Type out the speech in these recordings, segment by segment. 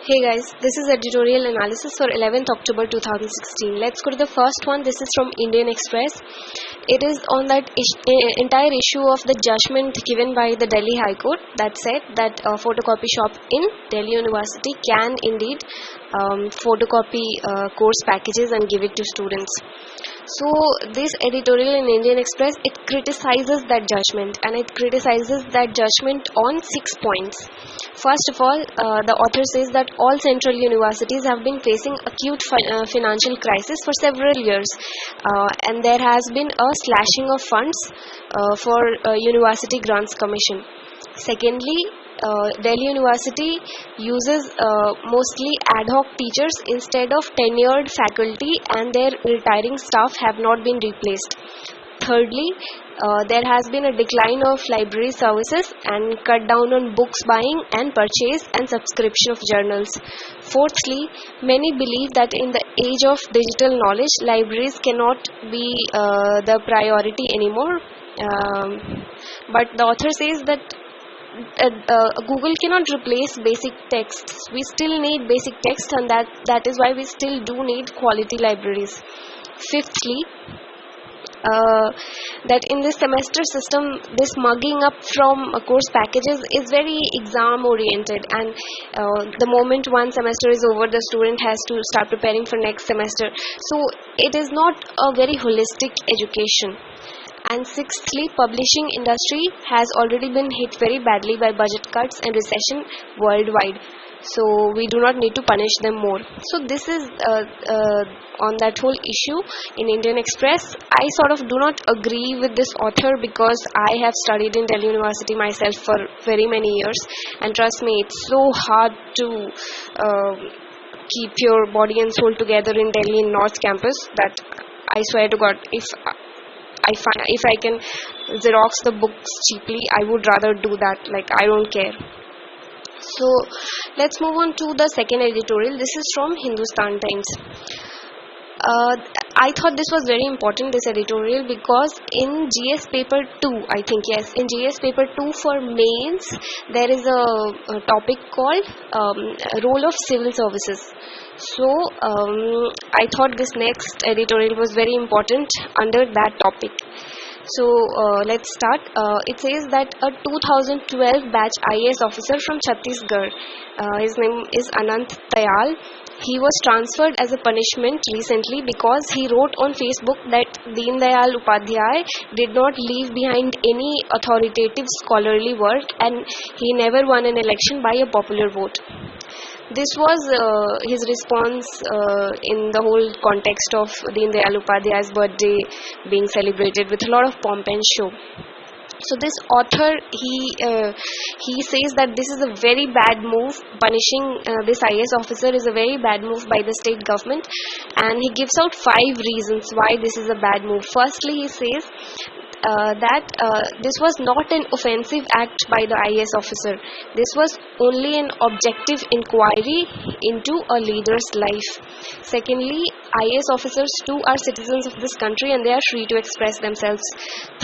Hey guys, this is editorial analysis for 11th October 2016. Let's go to the first one. This is from Indian Express. It is on that entire issue of the judgment given by the Delhi High Court that said that a photocopy shop in Delhi University can indeed photocopy course packages and give it to students. So this editorial in Indian Express, it criticizes that judgment, and it criticizes that judgment on 6 points. First of all, the author says that all central universities have been facing acute financial crisis for several years, and there has been a slashing of funds for University Grants Commission. Secondly, Delhi University uses mostly ad hoc teachers instead of tenured faculty, and their retiring staff have not been replaced. Thirdly, there has been a decline of library services and cut down on books buying and purchase and subscription of journals. Fourthly, many believe that in the age of digital knowledge, libraries cannot be the priority anymore. But the author says that Google cannot replace basic texts. We still need basic text, and that is why we still do need quality libraries. Fifthly, that in this semester system, this mugging up from course packages is very exam oriented, and the moment one semester is over, the student has to start preparing for next semester. So it is not a very holistic education. And sixthly, publishing industry has already been hit very badly by budget cuts and recession worldwide. So we do not need to punish them more. So this is on that whole issue in Indian Express. I sort of do not agree with this author because I have studied in Delhi University myself for very many years, and trust me, it's so hard to keep your body and soul together in Delhi in North Campus that I swear to God, if I can Xerox the books cheaply, I would rather do that. Like, I don't care. So let's move on to the second editorial. This is from Hindustan Times. I thought this was very important, this editorial, because in GS paper 2, I think, yes, in GS paper 2 for mains, there is a topic called role of civil services. So I thought this next editorial was very important under that topic. So let's start. It says that a 2012 batch IAS officer from Chhattisgarh, his name is Anant Tayal, he was transferred as a punishment recently because he wrote on Facebook that Deen Dayal Upadhyay did not leave behind any authoritative scholarly work, and he never won an election by a popular vote. This was his response in the whole context of Deen Dayal Upadhyay's birthday being celebrated with a lot of pomp and show. So this author, he says that this is a very bad move. Punishing this IAS officer is a very bad move by the state government, and he gives out 5 reasons why this is a bad move. Firstly, he says that this was not an offensive act by the IAS officer. This was only an objective inquiry into a leader's life. Secondly, IAS officers too are citizens of this country, and they are free to express themselves.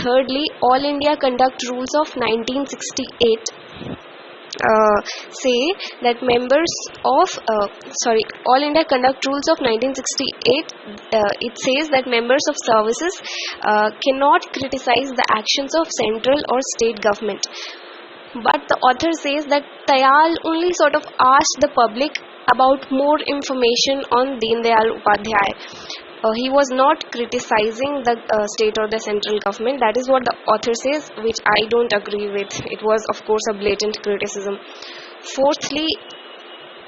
Thirdly, All India Conduct Rules of 1968 say that members of All India Conduct Rules of 1968, it says that members of services cannot criticize the actions of central or state government. But the author says that Tayal only sort of asked the public about more information on Deen Dayal Upadhyay. He was not criticizing the state or the central government. That is what the author says, which I don't agree with. It was, of course, a blatant criticism. Fourthly,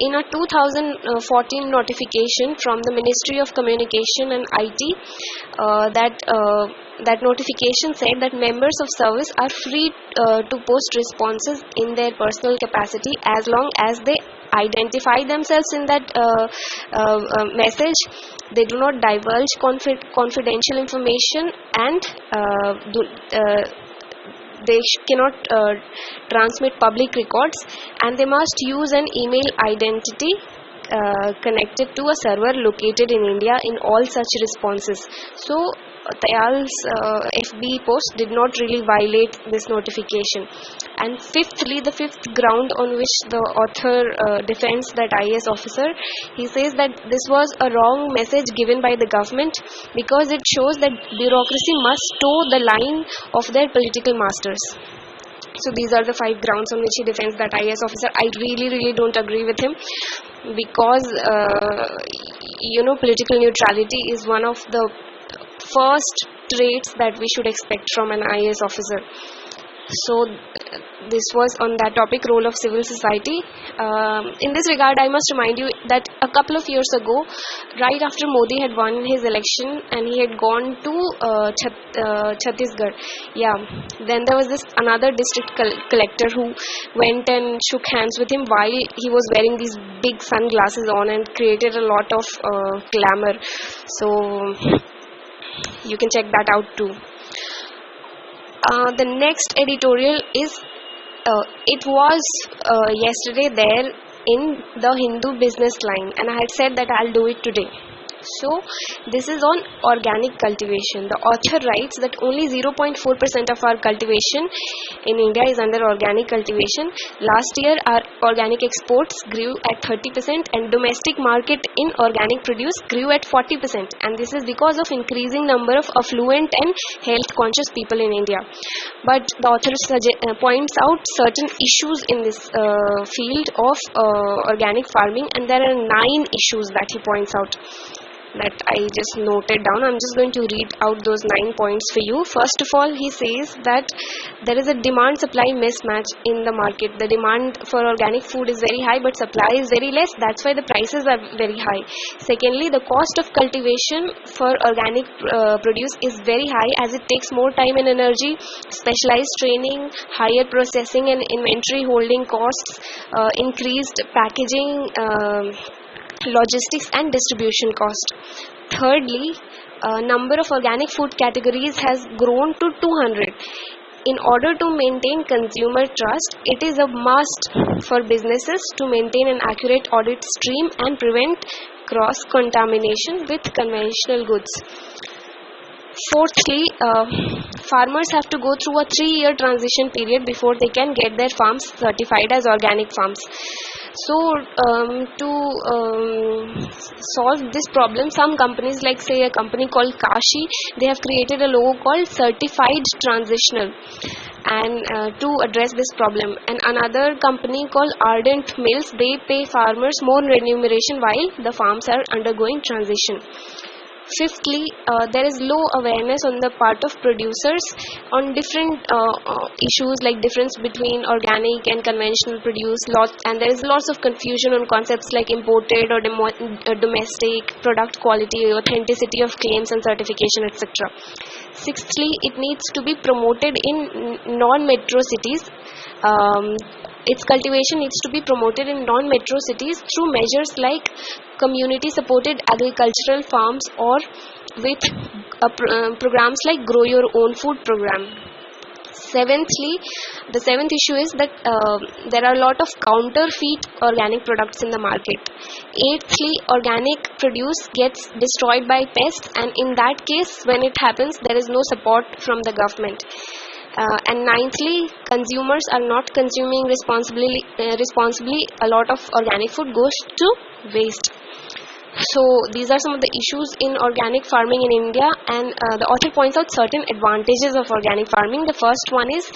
in a 2014 notification from the Ministry of Communication and IT, that notification said that members of service are free to post responses in their personal capacity as long as they identify themselves in that message. They do not divulge confidential information, and they cannot transmit public records, and they must use an email identity connected to a server located in India in all such responses. So Tayal's FB post did not really violate this notification. And fifthly, the fifth ground on which the author defends that IAS officer, he says that this was a wrong message given by the government because it shows that bureaucracy must toe the line of their political masters. So these are the 5 grounds on which he defends that IAS officer. I really don't agree with him because political neutrality is one of the first traits that we should expect from an IAS officer. So this was on that topic, role of civil society. In this regard, I must remind you that a couple of years ago, right after Modi had won his election and he had gone to Chhattisgarh, then there was this another district collector who went and shook hands with him while he was wearing these big sunglasses on and created a lot of glamour. So you can check that out too. The next editorial is, it was yesterday there in the Hindu business line, and I had said that I'll do it today. So this is on organic cultivation. The author writes that only 0.4% of our cultivation in India is under organic cultivation. Last year our organic exports grew at 30% and domestic market in organic produce grew at 40%, and this is because of increasing number of affluent and health conscious people in India. But the author points out certain issues in this field of organic farming, and there are 9 issues that he points out that I just noted down. I'm just going to read out those 9 points for you. First of all, he says that there is a demand-supply mismatch in the market. The demand for organic food is very high, but supply is very less. That's why the prices are very high. Secondly, the cost of cultivation for organic produce is very high, as it takes more time and energy, specialized training, higher processing and inventory holding costs, increased packaging, logistics and distribution cost. Thirdly, number of organic food categories has grown to 200. In order to maintain consumer trust, it is a must for businesses to maintain an accurate audit stream and prevent cross-contamination with conventional goods. Fourthly, farmers have to go through a 3-year transition period before they can get their farms certified as organic farms. So to solve this problem, some companies, like say a company called Kashi, they have created a logo called Certified Transitional, and to address this problem. And another company called Ardent Mills, they pay farmers more remuneration while the farms are undergoing transition. Fifthly, there is low awareness on the part of producers on different issues like difference between organic and conventional produce, and there is lots of confusion on concepts like imported or domestic, product quality, authenticity of claims and certification, etc. Sixthly, it needs to be promoted in non-metro cities. Its cultivation needs to be promoted in non-metro cities through measures like community-supported agricultural farms or with programs like Grow Your Own Food program. Seventhly, the seventh issue is that there are a lot of counterfeit organic products in the market. Eighthly, organic produce gets destroyed by pests, and in that case, when it happens, there is no support from the government. And ninthly, consumers are not consuming responsibly. A lot of organic food goes to waste. So these are some of the issues in organic farming in India, and the author points out certain advantages of organic farming. The first one is,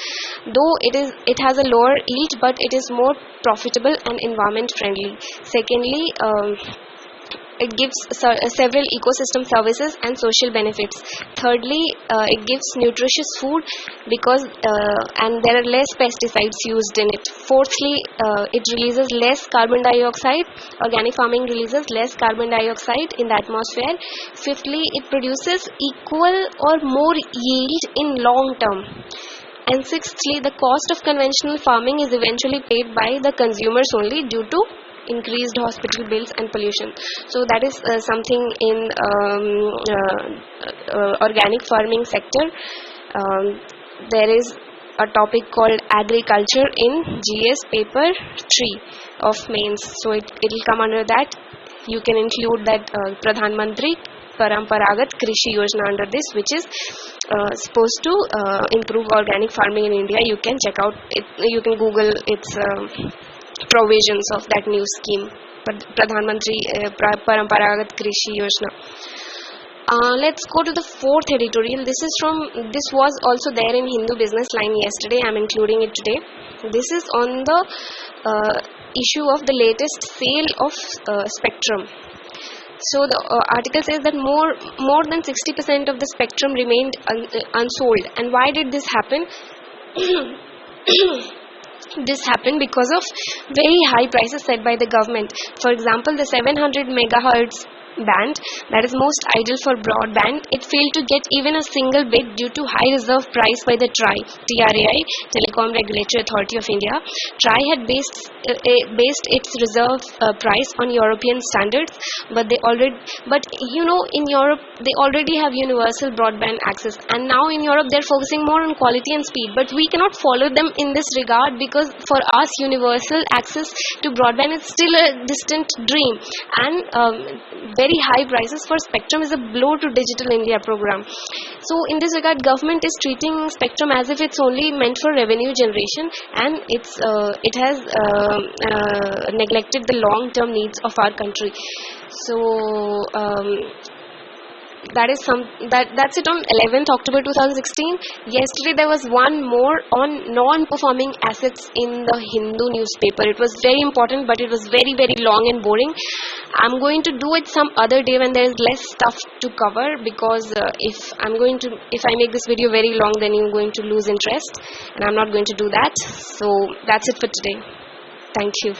though it has a lower yield, but it is more profitable and environment friendly. Secondly, it gives several ecosystem services and social benefits. Thirdly, it gives nutritious food because and there are less pesticides used in it. Fourthly, it releases less carbon dioxide. Organic farming releases less carbon dioxide in the atmosphere. Fifthly, it produces equal or more yield in long term. And sixthly, the cost of conventional farming is eventually paid by the consumers only due to increased hospital bills and pollution. So that is something in organic farming sector. There is a topic called agriculture in GS paper 3 of mains. So it will come under that. You can include that Pradhan Mantri Paramparagat Krishi Yojana under this, which is supposed to improve organic farming in India. You can check out it, you can Google its provisions of that new scheme, Pradhan Mantri Paramparagat Krishi Yojana. Let's go to the fourth editorial. This was also there in Hindu Business Line yesterday. I'm including it today. This is on the issue of the latest sale of spectrum. So the article says that more than 60% of the spectrum remained unsold. And why did this happen? This happened because of very high prices set by the government. For example, the 700 megahertz band, that is most ideal for broadband, it failed to get even a single bid due to high reserve price by the TRAI, Telecom Regulatory Authority of India. TRAI had based its reserve price on European standards, but in Europe they already have universal broadband access, and now in Europe they're focusing more on quality and speed, but we cannot follow them in this regard, because for us universal access to broadband is still a distant dream, and very high prices for spectrum is a blow to Digital India program. So in this regard, government is treating spectrum as if it's only meant for revenue generation, and it has neglected the long-term needs of our country. So that's it on 11th October 2016. Yesterday there was one more on non-performing assets in the Hindu newspaper. It was very important, but it was very, very long and boring. I'm going to do it some other day when there is less stuff to cover, because if I make this video very long, then you're going to lose interest, and I'm not going to do that. So that's it for today. Thank you.